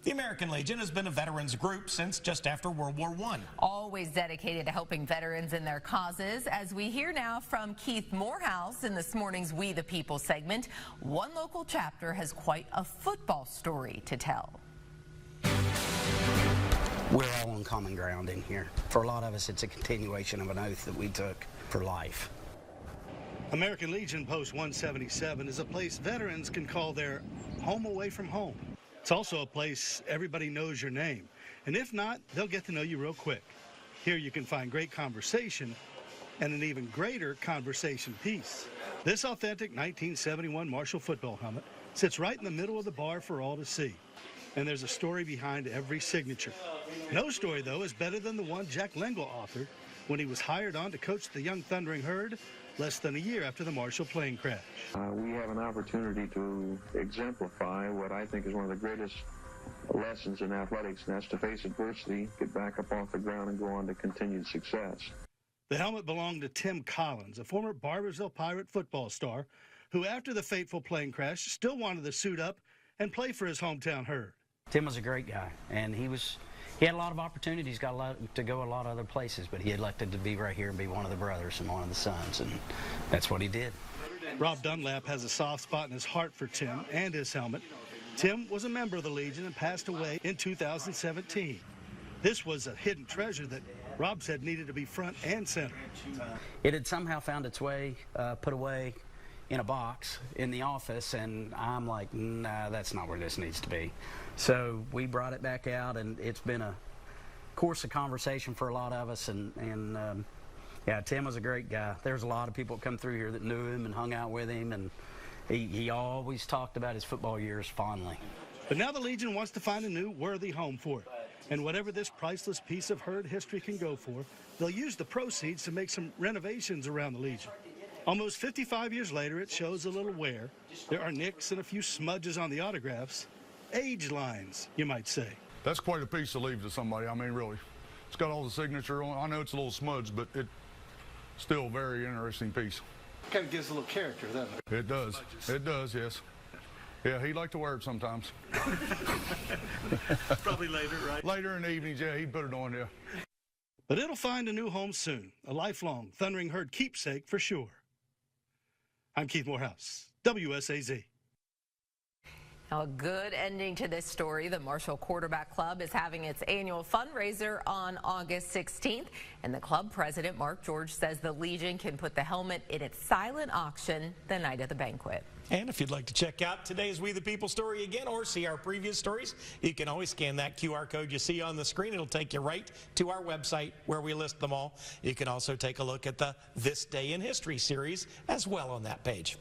The American Legion has been a veterans group since just after World War I. Always dedicated to helping veterans in their causes. As we hear now from Keith Morehouse in this morning's We the People segment, one local chapter has quite a football story to tell. We're all on common ground in here. For a lot of us, it's a continuation of an oath that we took for life. American Legion Post 177 is a place veterans can call their home away from home. It's also a place everybody knows your name. And if not, they'll get to know you real quick. Here you can find great conversation and an even greater conversation piece. This authentic 1971 Marshall football helmet sits right in the middle of the bar for all to see. And there's a story behind every signature. No story, though, is better than the one Jack Lengel authored when he was hired on to coach the young Thundering Herd less than a year after the Marshall plane crash. We have an opportunity to exemplify what I think is one of the greatest lessons in athletics, and that's to face adversity, get back up off the ground, and go on to continued success. The helmet belonged to Tim Collins, a former Barboursville Pirate football star who, after the fateful plane crash, still wanted to suit up and play for his hometown Herd. Tim was a great guy, and he had a lot of opportunities, to go a lot of other places, but he elected to be right here and be one of the brothers and one of the sons, and that's what he did. Rob Dunlap has a soft spot in his heart for Tim and his helmet. Tim was a member of the Legion and passed away in 2017. This was a hidden treasure that Rob said needed to be front and center. It had somehow found its way, put away in a box in the office, and I'm like, nah, that's not where this needs to be. So we brought it back out, and it's been a course of conversation for a lot of us, and yeah, Tim was a great guy. There's a lot of people that come through here that knew him and hung out with him, and he always talked about his football years fondly. But now the Legion wants to find a new worthy home for it. And whatever this priceless piece of Herd history can go for, they'll use the proceeds to make some renovations around the Legion. Almost 55 years later, it shows a little wear. There are nicks and a few smudges on the autographs. Age lines, you might say. That's quite a piece to leave to somebody. I mean, really. It's got all the signature on it. I know it's a little smudged, but it's still a very interesting piece. Kind of gives a little character, doesn't it? It does. It does, yes. Yeah, he'd like to wear it sometimes. Probably later, right? Later in the evenings, yeah, he'd put it on, yeah. But it'll find a new home soon, a lifelong Thundering Herd keepsake for sure. I'm Keith Morehouse, WSAZ. Now, a good ending to this story. The Marshall Quarterback Club is having its annual fundraiser on August 16th, and the club president, Mark George, says the Legion can put the helmet in its silent auction the night of the banquet. And if you'd like to check out today's We the People story again or see our previous stories, you can always scan that QR code you see on the screen. It'll take you right to our website where we list them all. You can also take a look at the This Day in History series as well on that page.